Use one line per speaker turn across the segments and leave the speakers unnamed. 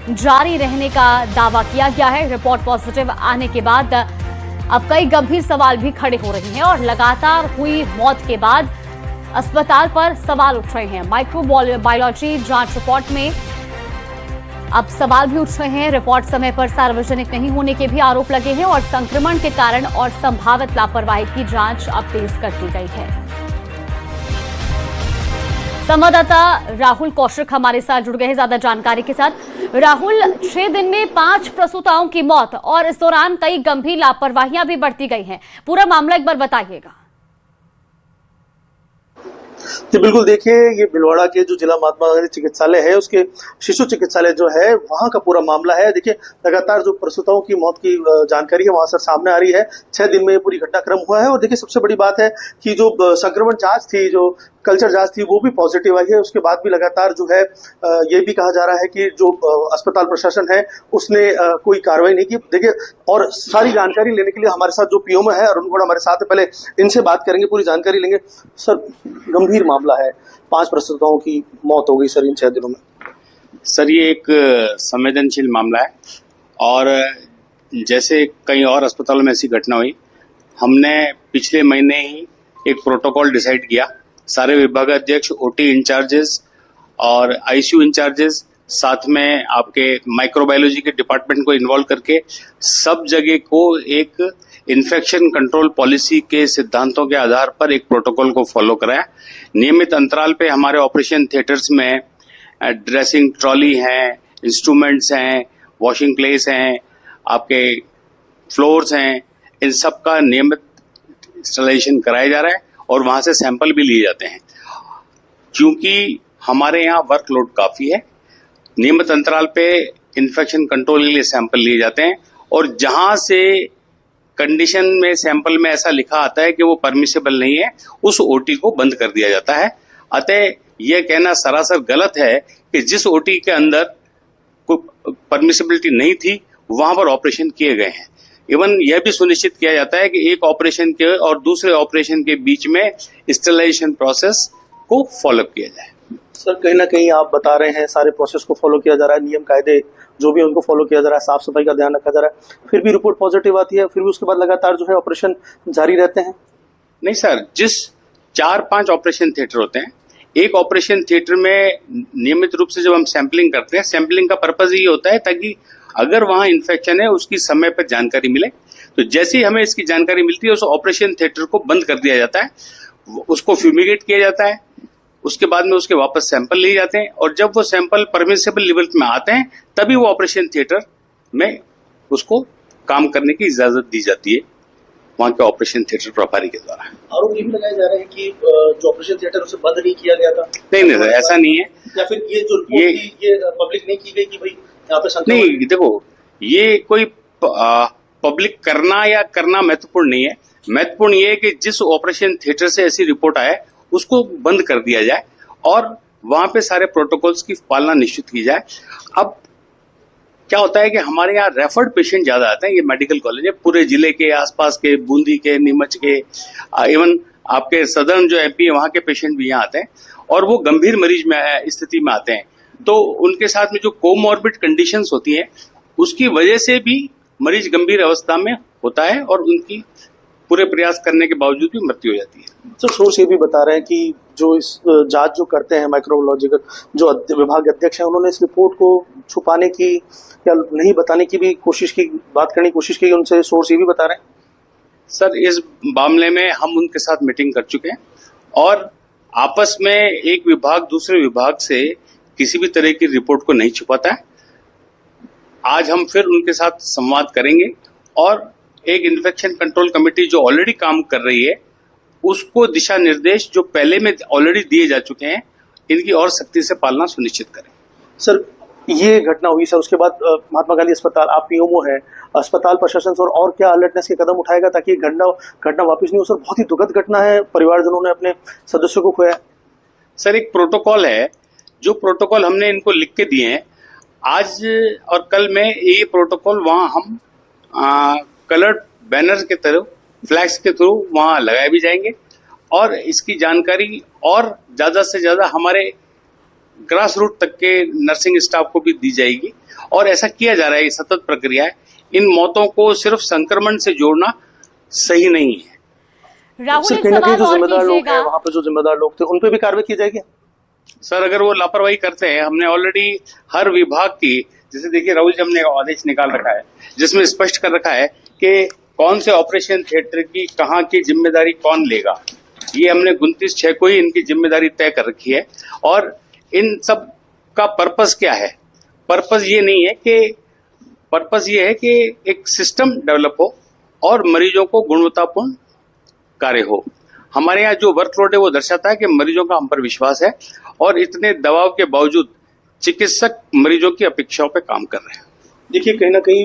जारी रहने का दावा किया गया है। रिपोर्ट पॉजिटिव आने के बाद अब कई गंभीर सवाल भी खड़े हो रहे हैं और लगातार हुई मौत के बाद अस्पताल पर सवाल उठ रहे हैं। माइक्रोबायोलॉजी जांच रिपोर्ट में अब सवाल भी उठ रहे हैं। रिपोर्ट समय पर सार्वजनिक नहीं होने के भी आरोप लगे हैं और संक्रमण के कारण और संभावित लापरवाही की जांच अब तेज कर दी गई है। संवाददाता राहुल कौशिक हमारे साथ जुड़ गए हैं ज्यादा जानकारी के साथ। राहुल, 6 दिन में 5 प्रसूताओं की मौत और इस दौरान कई गंभीर लापरवाहियां भी बढ़ती गई हैं। पूरा मामला एक बार बताइएगा।
जी बिल्कुल, देखिए ये भीलवाड़ा के जो जिला महात्मा गांधी चिकित्सालय है उसके शिशु चिकित्सालय जो है वहां का पूरा मामला है। देखिए लगातार जो प्रसूताओं की मौत की जानकारी है वहां से सामने आ रही है। 6 दिन में ये पूरी घटनाक्रम हुआ है और देखिए सबसे बड़ी बात है कि जो संक्रमण जांच थी, जो कल्चर जांच थी, वो भी पॉजिटिव आई है। उसके बाद भी लगातार जो है ये भी कहा जा रहा है कि जो अस्पताल प्रशासन है उसने कोई कार्रवाई नहीं की। देखिए और सारी जानकारी लेने के लिए हमारे साथ जो पीएमओ है अरुण गौड़ हमारे साथ है, पहले इनसे बात करेंगे, पूरी जानकारी लेंगे। सर, गंभीर मामला है, 5 प्रसूताओं की मौत हो गई सर इन 6 दिनों में।
सर ये एक संवेदनशील मामला है और जैसे कई और अस्पतालों में ऐसी घटना हुई, हमने पिछले महीने ही एक प्रोटोकॉल डिसाइड किया। सारे विभागाध्यक्ष, ओटी इंचार्जेस और आईसीयू इंचार्जेस, साथ में आपके माइक्रोबायोलॉजी के डिपार्टमेंट को इन्वॉल्व करके सब जगह को एक इन्फेक्शन कंट्रोल पॉलिसी के सिद्धांतों के आधार पर एक प्रोटोकॉल को फॉलो कराया। नियमित अंतराल पे हमारे ऑपरेशन थिएटर्स में ड्रेसिंग ट्रॉली हैं, इंस्ट्रूमेंट्स हैं, वॉशिंग प्लेस हैं, आपके फ्लोर्स हैं, इन सब का नियमित इंस्टॉलेशन कराया जा रहा है और वहां से सैंपल भी लिए जाते हैं। क्योंकि हमारे यहाँ वर्कलोड काफी है, नियमित अंतराल पे इन्फेक्शन कंट्रोल के लिए सैंपल लिए जाते हैं और जहां से कंडीशन में सैंपल में ऐसा लिखा आता है कि वो परमिसेबल नहीं है, उस ओटी को बंद कर दिया जाता है। अतः यह कहना सरासर गलत है कि जिस ओटी के अंदर कोई परमिसिबिलिटी नहीं थी वहां पर ऑपरेशन किए गए हैं। इवन यह भी सुनिश्चित किया जाता है कि एक ऑपरेशन के और दूसरे ऑपरेशन के बीच में स्टेरिलाइजेशन प्रोसेस को फॉलोअप किया जाए।
सर, कहीं ना कहीं आप बता रहे हैं सारे प्रोसेस को फॉलो किया जा रहा है, नियम कायदे जो भी उनको फॉलो किया जा रहा है, साफ सफाई का ध्यान रखा जा रहा है, फिर भी रिपोर्ट पॉजिटिव आती है, फिर भी उसके बाद लगातार जो है ऑपरेशन जारी रहते हैं।
नहीं सर, जिस 4-5 ऑपरेशन थिएटर होते हैं, एक ऑपरेशन थिएटर में नियमित रूप से जब हम सैंपलिंग करते हैं, सैंपलिंग का पर्पज ये होता है ताकि अगर वहां इन्फेक्शन है उसकी समय पर जानकारी मिले। तो जैसे ही हमें इसकी जानकारी मिलती है उस ऑपरेशन थिएटर को बंद कर दिया जाता है, उसको फ्यूमिगेट किया जाता है, उसके बाद में उसके वापस सैंपल लिए जाते हैं और जब वो सैंपल परमिसेबल लेवल में आते हैं तभी वो ऑपरेशन थिएटर में उसको काम करने की इजाजत दी जाती है वहां के ऑपरेशन थिएटर प्रभारी के द्वारा।
आरोप ये भी लगाए जा रहे हैं कि जो ऑपरेशन थिएटर उसे बंद नहीं किया गया था।
नहीं सर, ऐसा नहीं है।
या फिर ये जो ये पब्लिक नहीं की गई कि भाई यहाँ पे संक्रमण
नहीं, देखो ये कोई पब्लिक करना या करना महत्वपूर्ण नहीं है। महत्वपूर्ण ये है कि जिस ऑपरेशन थिएटर से ऐसी रिपोर्ट आए उसको बंद कर दिया जाए और वहां पे सारे प्रोटोकॉल्स की पालना निश्चित की जाए। अब क्या होता है कि हमारे यहाँ रेफर्ड पेशेंट ज्यादा आते हैं। ये मेडिकल कॉलेज है, पूरे जिले के आसपास के, बूंदी के, नीमच के, इवन आपके सदर्न जो एमपी है वहां के पेशेंट भी यहाँ आते हैं और वो गंभीर मरीज में स्थिति में आते हैं। तो उनके साथ में जो कोमॉर्बिड कंडीशंस होती हैं उसकी वजह से भी मरीज गंभीर अवस्था में होता है और उनकी पूरे प्रयास करने के बावजूद भी मृत्यु हो जाती है।
सर, सोर्स ये भी बता रहे हैं कि जो इस जांच जो करते हैं माइक्रोबायोलॉजिकल जो विभाग अध्यक्ष हैं उन्होंने इस रिपोर्ट को छुपाने की या नहीं बताने की भी कोशिश की, बात करने की कोशिश की, उनसे सोर्स ये भी बता रहे हैं।
सर, इस मामले में हम उनके साथ मीटिंग कर चुके हैं और आपस में एक विभाग दूसरे विभाग से किसी भी तरह की रिपोर्ट को नहीं छुपाता है। आज हम फिर उनके साथ संवाद करेंगे और एक इन्फेक्शन कंट्रोल कमेटी जो ऑलरेडी काम कर रही है उसको दिशा निर्देश जो पहले में ऑलरेडी दिए जा चुके हैं इनकी और सख्ती से पालना सुनिश्चित करें।
सर, ये घटना हुई सर, उसके बाद महात्मा गांधी अस्पताल, आप पीएमओ है, अस्पताल प्रशासन सर और क्या अलर्टनेस के कदम उठाएगा ताकि घटना वापस नहीं हो? सर, बहुत ही दुखद घटना है, परिवारजनों ने अपने सदस्यों को खोया।
सर, एक प्रोटोकॉल है, जो प्रोटोकॉल हमने इनको लिख के दिए हैं, आज और कल में ये प्रोटोकॉल वहां हम कलर्ड बैनर के थ्रू, फ्लैग्स के थ्रू वहां लगाए भी जाएंगे और इसकी जानकारी और ज्यादा से ज्यादा हमारे ग्रास रूट तक के नर्सिंग स्टाफ को भी दी जाएगी और ऐसा किया जा रहा है, ये सतत प्रक्रिया है। इन मौतों को सिर्फ संक्रमण से जोड़ना सही नहीं है।
राहुल,
सर,
एक
कहीं ना कहीं
सवाल
जो
और
जिम्मेदार लोग हैं
कीजिएगा।
वहां पर, जो जिम्मेदार लोग थे, उन पे भी कार्रवाई की जाएगी?
सर, अगर वो लापरवाही करते हैं, हमने ऑलरेडी हर विभाग की, जैसे देखिए राहुल जी, हमने आदेश निकाल रखा है जिसमें स्पष्ट कर रखा है कि कौन से ऑपरेशन थिएटर की कहाँ की जिम्मेदारी कौन लेगा। ये हमने 29/6 को ही इनकी जिम्मेदारी तय कर रखी है। और इन सब का पर्पस क्या है? पर्पस ये नहीं है कि, पर्पस ये है कि एक सिस्टम डेवलप हो और मरीजों को गुणवत्तापूर्ण कार्य हो। हमारे यहाँ जो वर्कलोड है वो दर्शाता है कि मरीजों का हम पर विश्वास है और इतने दबाव के बावजूद चिकित्सक मरीजों की अपेक्षाओं पे काम कर रहे हैं।
देखिए, कहीं ना कहीं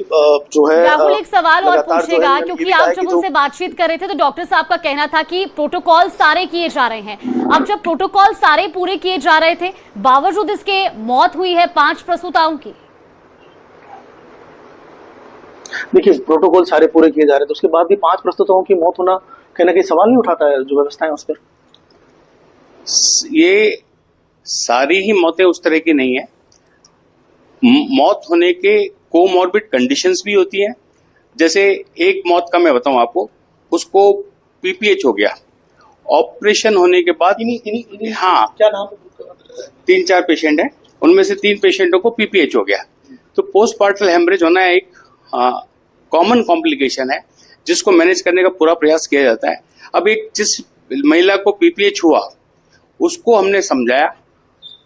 जो है
राहुल, एक सवाल और
लगातार जो है
पूछेगा,
मैंने ये
क्योंकि
भी
आप
कहा है
जब
कि
उनसे बातचीत कर रहे थे तो डॉक्टर साहब का कहना था कि प्रोटोकॉल सारे किए जा रहे हैं। अब जब प्रोटोकॉल सारे पूरे किए जा रहे थे, बावजूद इसके मौत हुई है 5 प्रसूताओं की।
देखिए, प्रोटोकॉल सारे पूरे किए जा रहे थे, उसके बाद भी 5 प्रसूताओं की मौत होना कहीं ना कहीं सवाल नहीं उठाता है जो व्यवस्था है उस पर?
ये सारी ही मौतें उस तरह की नहीं है। मौत होने के कोमॉर्बिड कंडीशंस भी होती हैं। जैसे एक मौत का मैं बताऊं आपको, उसको पीपीएच हो गया, ऑपरेशन होने के बाद हाँ,
क्या नाम?
3-4 पेशेंट हैं, उनमें से 3 पेशेंटों को पीपीएच हो गया। तो पोस्टपार्टल हेमरेज होना एक कॉमन कॉम्प्लिकेशन है जिसको मैनेज करने का पूरा प्रयास किया जाता है। अब एक जिस महिला को पीपीएच हुआ उसको हमने समझाया,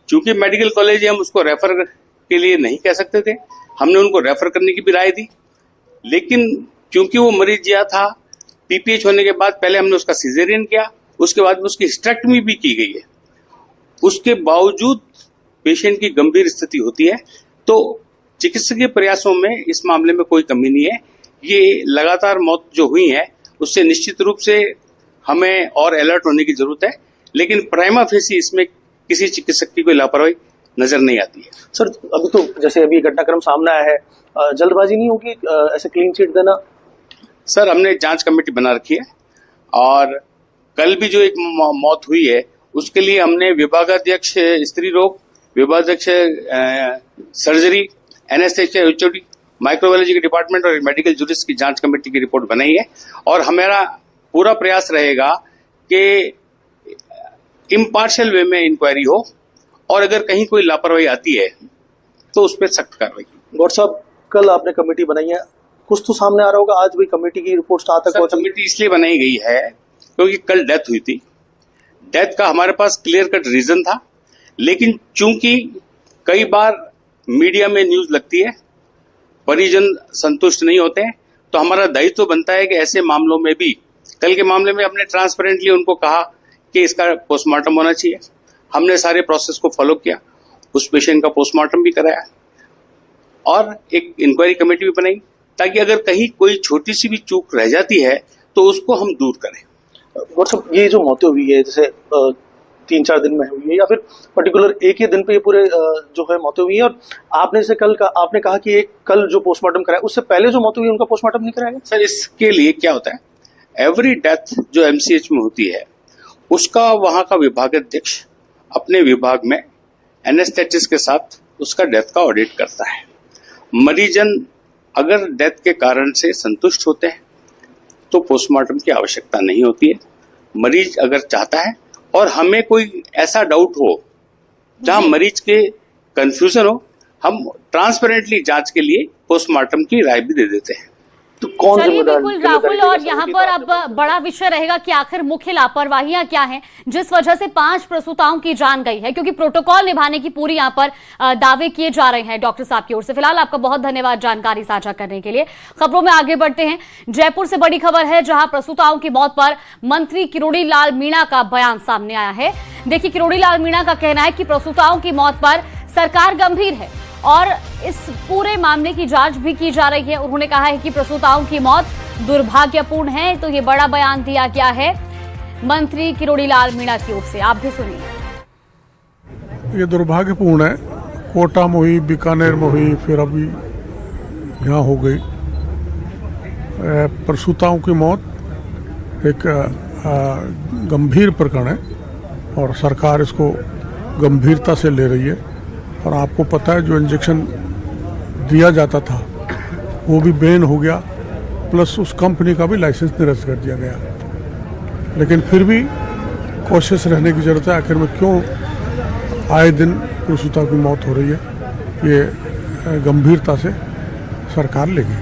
चूंकि मेडिकल कॉलेज है, हम उसको रेफर के लिए नहीं कह सकते थे, हमने उनको रेफर करने की भी राय दी। लेकिन क्योंकि वो मरीज यह था, पीपीएच होने के बाद पहले हमने उसका सिजेरियन किया, उसके बाद में उसकी हिस्टेक्टमी भी की गई है। उसके बावजूद पेशेंट की गंभीर स्थिति होती है, तो चिकित्सकीय प्रयासों में इस मामले में कोई कमी नहीं है। ये लगातार मौत जो हुई है उससे निश्चित रूप से हमें और अलर्ट होने की जरूरत है, लेकिन प्राइमा फेसी इसमें किसी चिकित्सक की कोई लापरवाही नजर नहीं आती है।
सर, अभी तो जैसे अभी घटनाक्रम सामने आया है, जल्दबाजी नहीं होगी ऐसे क्लीन चिट देना?
सर, हमने जांच कमेटी बना रखी है और कल भी जो एक मौत हुई है उसके लिए हमने विभागाध्यक्ष स्त्री रोग, विभागाध्यक्ष सर्जरी, एनेस्थेसिया, एचओडी, माइक्रोबायोलॉजी के डिपार्टमेंट और मेडिकल जूरिस्ट की जांच कमेटी की रिपोर्ट बनाई है। और हमारा पूरा प्रयास रहेगा कि इम्पार्शियल वे में इंक्वायरी हो और अगर कहीं कोई लापरवाही आती है तो उस पर सख्त कार्रवाई।
गौर साहब, कल आपने कमेटी बनाई है, कुछ तो सामने आ रहा होगा आज भी कमेटी की रिपोर्ट तक पहुंची?
कमेटी इसलिए बनाई गई है क्योंकि कल डेथ हुई थी। डेथ का हमारे पास क्लियर कट रीजन था, लेकिन चूंकि कई बार मीडिया में न्यूज लगती है, परिजन संतुष्ट नहीं होते हैं, तो हमारा दायित्व बनता है कि ऐसे मामलों में भी, कल के मामले में हमने ट्रांसपेरेंटली उनको कहा कि इसका पोस्टमार्टम होना चाहिए। हमने सारे प्रोसेस को फॉलो किया, उस पेशेंट का पोस्टमार्टम भी कराया और एक इंक्वायरी कमेटी भी बनाई ताकि अगर कहीं कोई छोटी सी भी चूक रह जाती है तो उसको हम दूर करें।
गौर साहब, ये जो मौतें हुई है, जैसे 3-4 दिन में हुई है या फिर पर्टिकुलर एक ही दिन पे ये पूरे जो है मौतें हुई है, और आपने जैसे कल आपने कहा कि एक कल जो पोस्टमार्टम कराया, उससे पहले जो मौतें हुई उनका पोस्टमार्टम नहीं कराया?
सर, इसके लिए क्या होता है, एवरी डेथ जो एमसीएच में होती है उसका वहां का विभागाध्यक्ष अपने विभाग में एनेस्थेटिस्ट के साथ उसका डेथ का ऑडिट करता है। मरीजन अगर डेथ के कारण से संतुष्ट होते हैं तो पोस्टमार्टम की आवश्यकता नहीं होती है। मरीज अगर चाहता है और हमें कोई ऐसा डाउट हो जहां मरीज के कंफ्यूजन हो, हम ट्रांसपेरेंटली जांच के लिए पोस्टमार्टम की राय भी दे देते हैं।
तो कौन
चलिए,
जिम्मेदार?
बिल्कुल राहुल, और यहाँ पर अब बड़ा विषय रहेगा कि आखिर मुख्य लापरवाहियां क्या हैं जिस वजह से 5 प्रसूताओं की जान गई है, क्योंकि प्रोटोकॉल निभाने की पूरी यहाँ पर दावे किए जा रहे हैं डॉक्टर साहब की ओर से। फिलहाल आपका बहुत धन्यवाद जानकारी साझा करने के लिए। खबरों में आगे बढ़ते हैं। जयपुर से बड़ी खबर है, जहां प्रसूताओं की मौत पर मंत्री किरोड़ी लाल मीणा का बयान सामने आया है। देखिए, किरोड़ी लाल मीणा का कहना है कि प्रसूताओं की मौत पर सरकार गंभीर है और इस पूरे मामले की जांच भी की जा रही है। उन्होंने कहा है कि प्रसूताओं की मौत दुर्भाग्यपूर्ण है। तो ये बड़ा बयान दिया गया है मंत्री किरोड़ी लाल मीणा की ओर से, आप भी सुनिए।
ये दुर्भाग्यपूर्ण है। कोटा में हुई, बीकानेर में हुई, फिर अभी यहाँ हो गई। प्रसूताओं की मौत एक गंभीर प्रकरण है और सरकार इसको गंभीरता से ले रही है। और आपको पता है, जो इंजेक्शन दिया जाता था वो भी बैन हो गया, प्लस उस कंपनी का भी लाइसेंस निरस्त कर दिया गया। लेकिन फिर भी कोशिश रहने की ज़रूरत है। आखिर में क्यों आए दिन प्रसूता की मौत हो रही है, ये गंभीरता से सरकार लेगी।